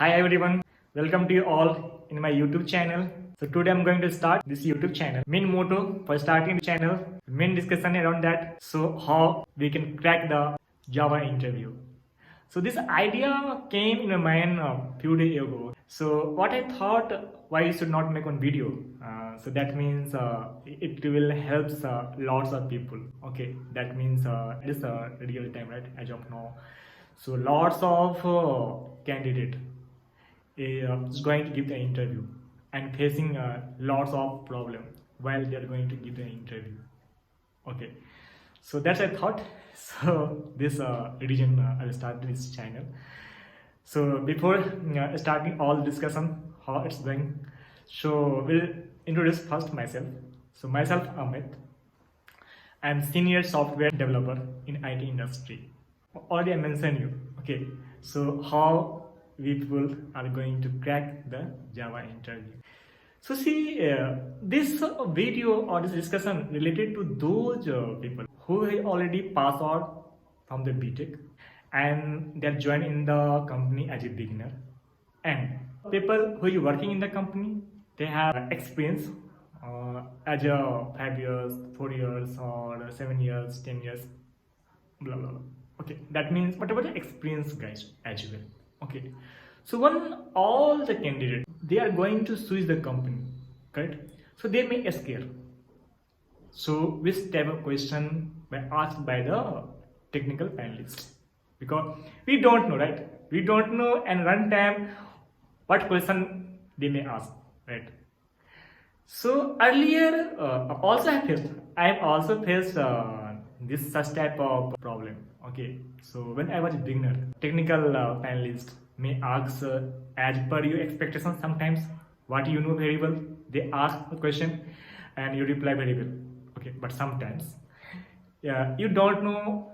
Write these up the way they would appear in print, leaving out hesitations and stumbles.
Hi everyone, welcome to you all in my YouTube channel. So today I'm going to start this YouTube channel. Main motto for starting the channel, main discussion around that. So how we can crack the Java interview. So this idea came in my mind a few days ago. So what I thought, why you should not make one video. So that means it will help lots of people. Okay, that means it is real time, right? As of now. So lots of candidate is going to give the interview and facing lots of problem while they are going to give the interview. Okay, so that's I thought. So this reason I will start this channel. So before starting all discussion how it's going, so we'll introduce first myself. So myself Amit. I'm senior software developer in IT industry. Already I mentioned you. Okay, so how we people are going to crack the Java interview. So see, this video or this discussion related to those people who have already passed out from the BTech and they're joined in the company as a beginner, and people who are working in the company, they have experience as a 5 years, 4 years, or 7 years, 10 years, blah blah blah. Okay, that means whatever the experience guys as well. Okay, so when all the candidates they are going to switch the company, correct? So they may scare. So which type of question were asked by the technical panelists? Because we don't know, right? We don't know and run time what question they may ask, right? So earlier I have also faced this such type of problem. Okay, so when I was a beginner, technical panelist may ask as per your expectations. Sometimes what you know very well, they ask a question and you reply very well. Okay, but sometimes you don't know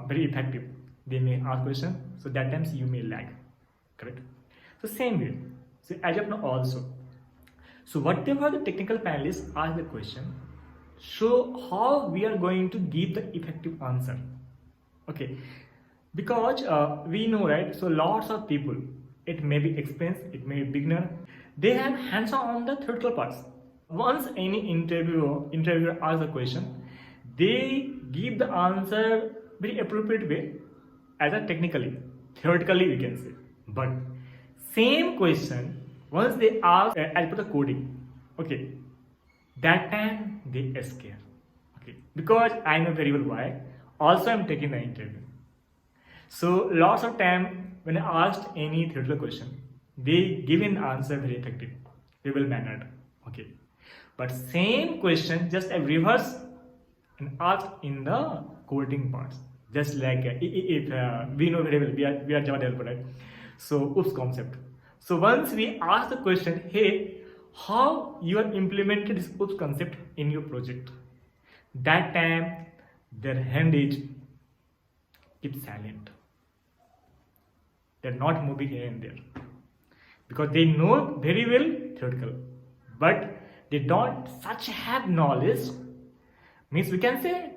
very effective. They may ask question, so that times you may lag. Correct. So same way. So as of now also. So whatever the technical panelists ask the question, so how we are going to give the effective answer. Okay, because we know, right? So lots of people, it may be experienced, it may be beginner, they have hands on the theoretical parts. Once any interviewer asks a question, they give the answer very appropriate way as a theoretically we can say. But same question once they ask as per the coding, okay, that time they scare. Okay, because I know very well why. Also I'm taking the interview. So lots of time when I asked any theoretical question, they give an answer very effective, very well mannered. Okay, but same question just I reverse and asked in the coding parts. Just like if we know very well, we are Java developer, right? So oops concept. So once we ask the question, hey, how you have implemented this oops concept in your project, that time their hand is keep silent. They're not moving here and there because they know very well theoretical, but they don't such have knowledge. Means we can say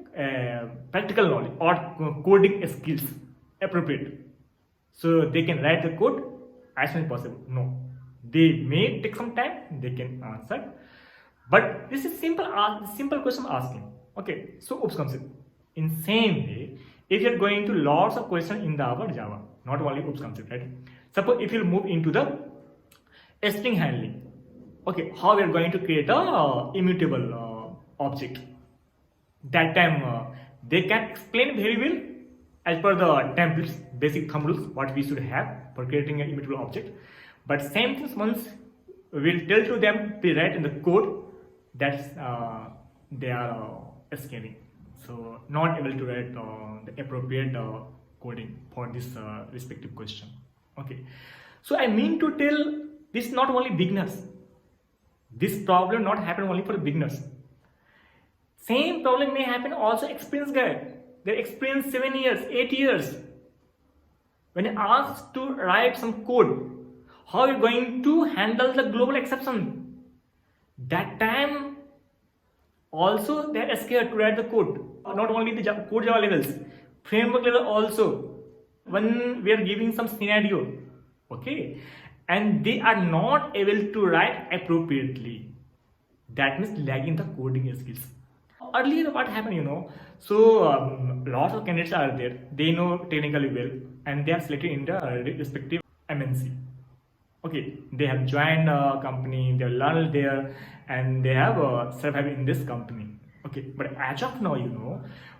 practical knowledge or coding skills appropriate, so they can write the code as soon as possible. No, they may take some time. They can answer, but this is simple question asking. Okay, so oops concept. In same way, if you're going to lots of questions in the our Java, not only oops concept, right? Suppose if you move into the string handling, okay, how we are going to create a immutable object. That time they can explain very well as per the templates, basic thumb rules, what we should have for creating an immutable object. But same things once we'll tell to them, they write in the code, that's they are scaling. So not able to write the appropriate coding for this respective question. Okay, so I mean to tell this not only beginners. This problem not happen only for beginners. Same problem may happen also experienced guy. They experience 7 years, 8 years. When asked to write some code, how are you going to handle the global exception? That time also they are scared to write the code. Not only the code Java levels, framework level also. When we are giving some scenario, Okay, and they are not able to write appropriately. That means lagging the coding skills. Earlier, what happened, so lots of candidates are there, they know technically well, and they are selected in the respective MNC. Okay, they have joined a company, they have learned there, and they have survived in this company. Okay, but as of now,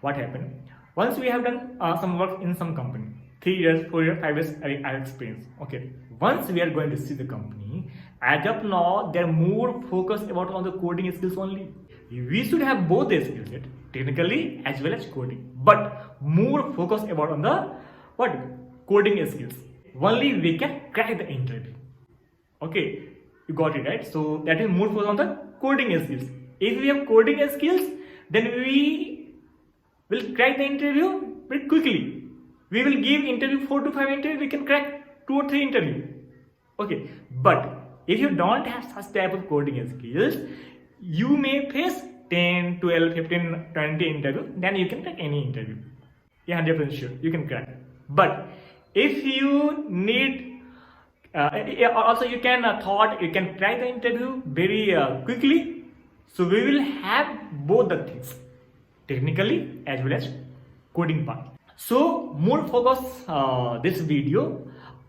what happened. Once we have done some work in some company, 3 years, 4 years, 5 years, I have experience. Okay, once we are going to see the company, as of now, they are more focused about on the coding skills only. We should have both the skill set, technically as well as coding, but more focus about on the what coding skills. Only we can crack the interview. Okay, you got it, right? So that is more focus on the coding skills. If we have coding skills, then we will crack the interview very quickly. We will give interview 4 to 5 interviews. We can crack 2 or 3 interviews. Okay, but if you don't have such type of coding skills, you may face 10, 12, 15, 20 interview. Then you can crack any interview. Yeah, 100% sure you can crack. But if you need also you can you can crack the interview very quickly. So we will have both the things, technically as well as coding part. So more focus this video,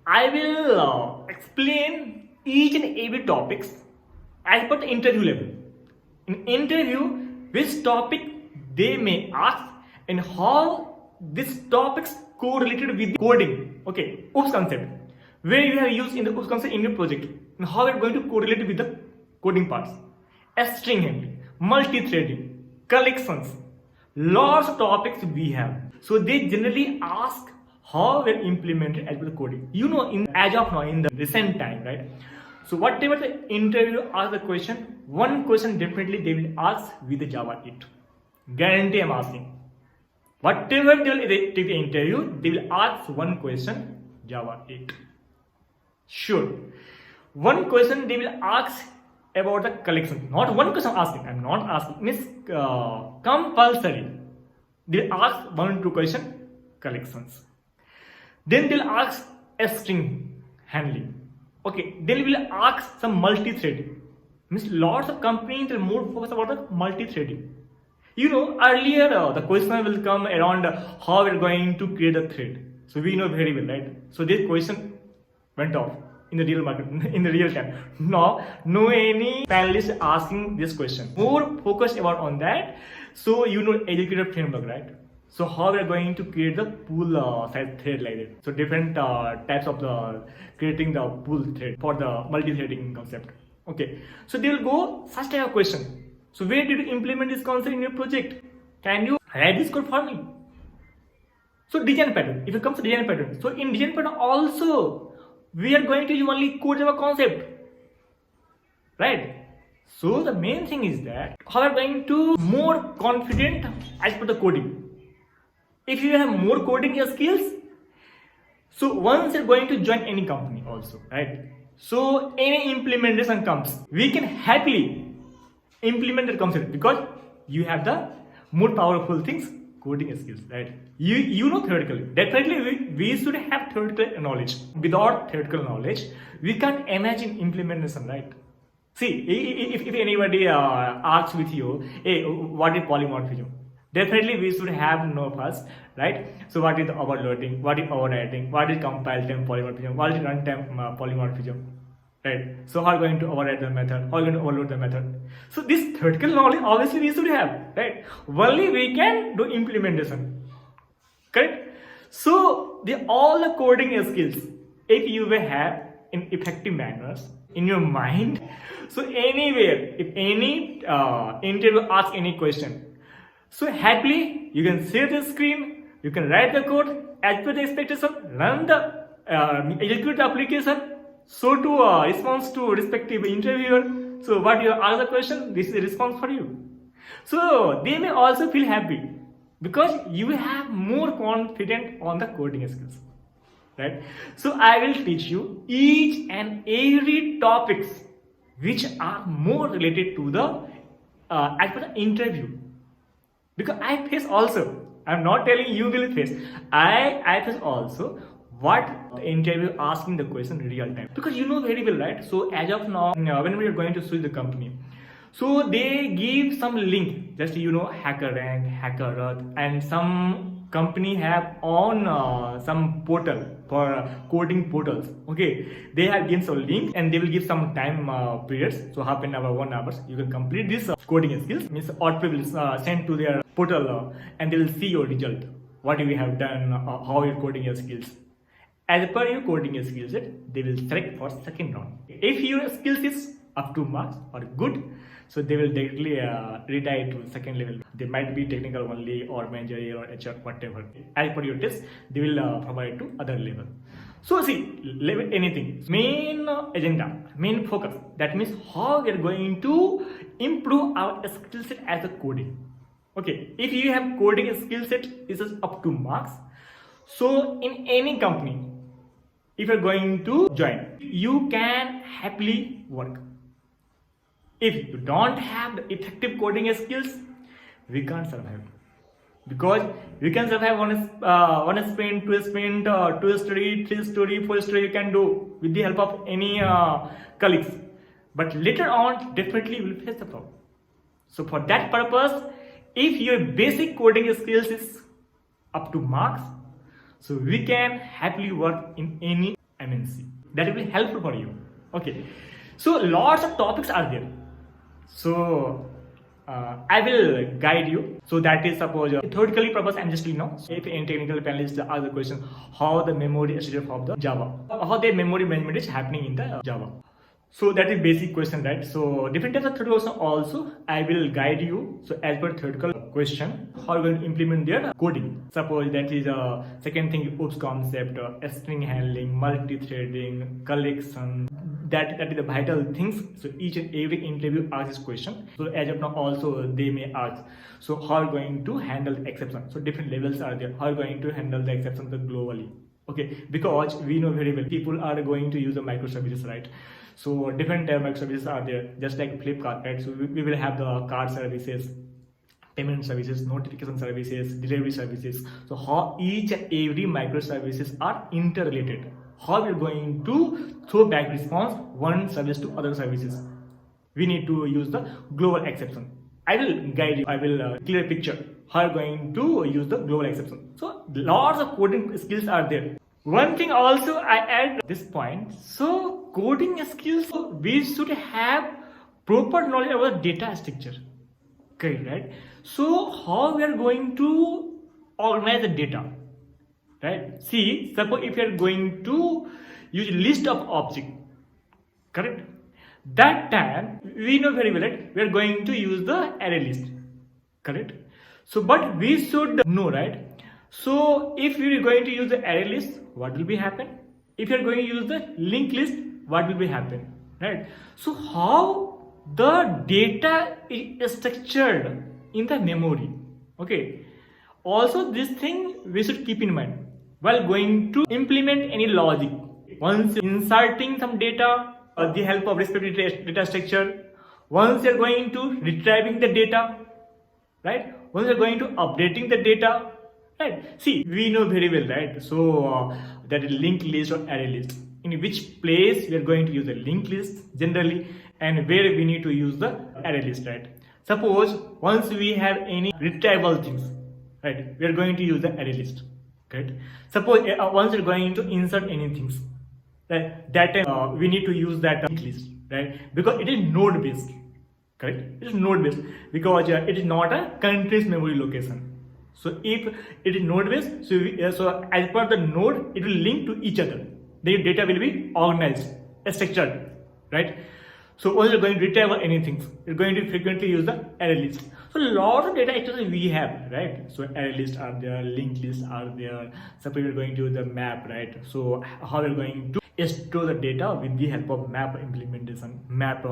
I will explain each and every topics as per the interview level. In interview, which topic they may ask and how these topics correlated with coding. Okay, OOPS concept, where you have used in the OOPS concept in your project, and how it's going to correlate with the coding parts. String handling, multi-threading, collections, lots of topics we have. So they generally ask how we're implemented as per the coding. In as of now, in the recent time, right? So whatever the interview asks the question, one question definitely they will ask with the Java 8. Guarantee I'm asking. Whatever they will take the interview, they will ask one question, Java 8. Sure. One question they will ask about the collection. Not one question asking. I'm not asking. Means compulsory. They'll ask 1 2 question collections. Then they'll ask a string handling. Okay. Then we will ask some multi-threading. Means lots of companies are more focused about the multi-threading. Earlier the question will come around how we're going to create a thread. So we know very well, right? So this question went off in the real market, in the real time. Now, no any panelist asking this question. More focused about on that. So educator framework, right? So how we are going to create the pool size thread like that. So different types of the creating the pool thread for the multi-threading concept. Okay. So they will go such type of question. So where did you implement this concept in your project? Can you write this code for me? So design pattern. If it comes to design pattern, so in design pattern also we are going to use only code Java concept, right? So the main thing is that how we are going to more confident as per the coding. If you have more coding skills, so once you're going to join any company also, right? So any implementation comes, we can happily implement that concept because you have the more powerful things, coding skills, right? You know theoretically. Definitely we should have theoretical knowledge. Without theoretical knowledge, we can't imagine implementation, right? See, if anybody asks with you, hey, what is polymorphism? Definitely we should have know first, right? So what is the overloading? What is overwriting? What is compile time polymorphism? What is runtime polymorphism? Right? So how are you going to override the method? How are you going to overload the method? So this theoretical knowledge obviously we should have, right? Only we can do implementation. Correct? So all the coding skills, if you will have in effective manners in your mind, so anywhere, if any interview asks any question, so happily you can share the screen, you can write the code as per the expectation, run the execute the application, so to response to respective interviewer. So what you ask the question, this is a response for you. So they may also feel happy because you have more confident on the coding skills, right? So I will teach you each and every topics which are more related to the as per the interview. Because I face also, I'm not telling you will face, I face also what the interview asking the question in real time, because you know very well, right? So as of now, when we are going to switch the company, so they give some link, just hacker rank, hacker earth, and some company have on some portal for coding portals. Okay, they have given some link and they will give some time periods, so half an hour, 1 hour, you can complete this coding skills, means output will send to their portal and they will see your result, what you have done, how you're coding your skills. As per your coding skill set, they will select for second round. If your skills is up to marks or good, so they will directly retire to second level. They might be technical only or managerial or HR, whatever. As per your test, they will provide to other level. So see, level anything. Main agenda, main focus. That means how we are going to improve our skill set as a coding. Okay, if you have coding skill set is up to marks, so in any company, if you're going to join, you can happily work. If you don't have the effective coding skills, we can't survive, because we can survive one sprint, two sprint, two story, three story, four story you can do with the help of any colleagues, but later on definitely will face the problem. So for that purpose, if your basic coding skills is up to marks, so we can happily work in any MNC. That will be helpful for you. Okay, so lots of topics are there. So I will guide you. So that is suppose theoretically purpose I'm just so if any technical panelists ask the question how the memory structure of the Java, how the memory management is happening in the Java. So that is basic question, right? So different types of theoretical question also I will guide you. So as per theoretical question, how you will implement their coding. Suppose that is a second thing, OOPS concept, string handling, multi-threading, collection. That is the vital things. So each and every interview asks this question. So as of now also they may ask, so how are you going to handle the exception? So different levels are there. How are you going to handle the exceptions globally? Okay, because we know very well people are going to use the microservices, right? So different microservices are there, just like Flipkart, right? So we will have the card services, payment services, notification services, delivery services. So how each and every microservices are interrelated. How we're going to throw back response one service to other services. We need to use the global exception. I will guide you. I will clear a picture how you're going to use the global exception. So lots of coding skills are there. One thing also I add this point. So coding skills, we should have proper knowledge about data structure. Okay, right? So how we are going to organize the data, right? See, suppose if you are going to use list of object, correct? That time we know very well, right? We are going to use the array list, correct? So but we should know, right? So if you are going to use the array list, what will be happen? If you are going to use the linked list, what will be happen, right? So how the data is structured in the memory. Okay, also this thing we should keep in mind while going to implement any logic. Once inserting some data with the help of respective data structure, once you're going to retrieving the data, right? Once you're going to updating the data, right? See, we know very well, right? So that is linked list or array list. In which place we are going to use the linked list generally, and where we need to use the array list, right? Suppose once we have any retrievable things, right? We are going to use the array list, correct? Suppose once we are going to insert any things, right? That we need to use that linked list, right? Because it is node based, correct? It is node based because it is not a country's memory location. So if it is node based, so as per the node, it will link to each other. The data will be organized, structured, right? So once you're going to retrieve anything, you're going to frequently use the array list. So a lot of data structures we have, right? So array lists are there, linked lists are there. Suppose we're going to use the map, right? So how we're going to store the data with the help of map implementation, map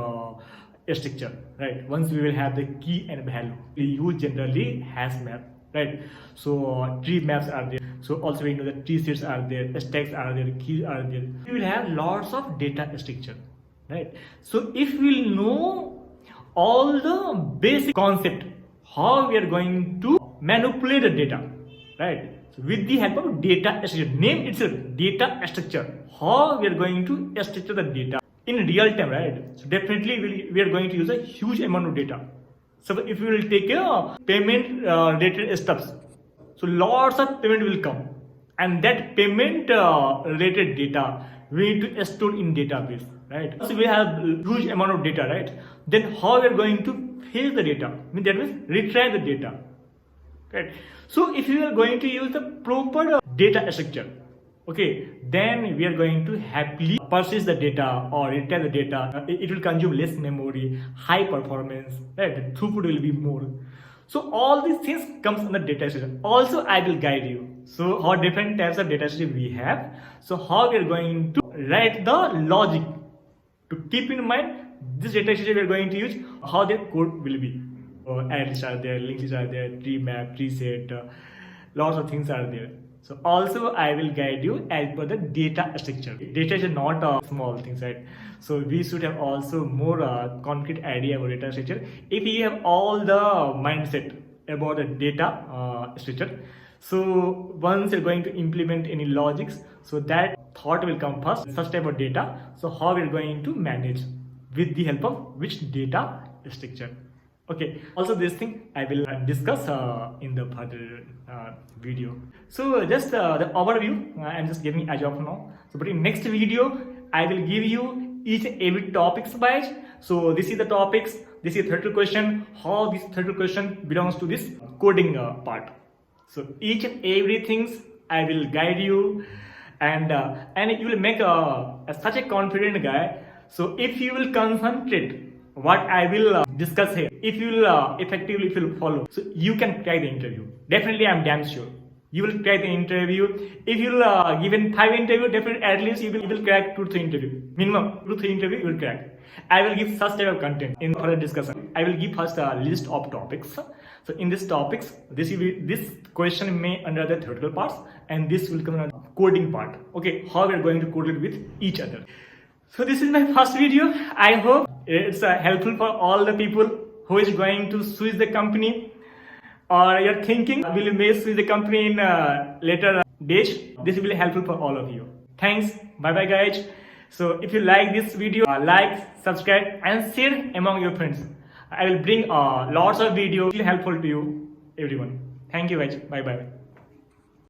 structure, right? Once we will have the key and value, we use generally hash map, right? So tree maps are there. So also we know that tree sets are there, stacks are there, keys are there. We will have lots of data structure, right? So if we will know all the basic concept, how we are going to manipulate the data, right? So with the help of data structure, name itself data structure. How we are going to structure the data in real time, right? So definitely we are going to use a huge amount of data. So if we will take a payment related steps, so lots of payment will come, and that payment related data we need to store in database, right? So we have huge amount of data, right? Then how we are going to fetch the data? I mean, that means retrieve the data, right? So if you are going to use the proper data structure, okay, then we are going to happily persist the data or retrieve the data. It will consume less memory, high performance, right? The throughput will be more. So all these things comes on the data structure. Also, I will guide you. So how different types of data structure we have. So how we are going to write the logic to keep in mind this data structure we are going to use, how the code will be. Arrays are there, links are there, tree map, tree set, lots of things are there. So also I will guide you as per the data structure. Data is not a small thing, right? So we should have also more concrete idea about data structure. If you have all the mindset about the data structure, so once you're going to implement any logics, so that thought will come first, such type of data. So how we're going to manage with the help of which data structure. Okay, also this thing I will discuss in the further video. So just the overview I'm just giving as of now. So but in next video I will give you each and every topics wise. So this is the topics, this is 30 question, how this 30 question belongs to this coding part. So each and everything I will guide you, and you will make such a confident guy. So if you will concentrate what I will discuss here, if you will effectively if you follow, so you can crack the interview. Definitely, I'm damn sure you will crack the interview. If you will given 5 interview, definitely at least you will crack 2-3 interview. Minimum 2-3 interview you will crack. I will give such type of content in further discussion. I will give first a list of topics. So in these topics, this question may under the theoretical parts, and this will come under coding part. Okay, how we are going to code it with each other. So this is my first video. I hope it's helpful for all the people who is going to switch the company, or you're thinking will may switch the company in later days. This will be helpful for all of you. Thanks. Bye bye guys. So if you like this video, like, subscribe and share among your friends. I will bring lots of videos helpful to you everyone. Thank you guys. Bye bye.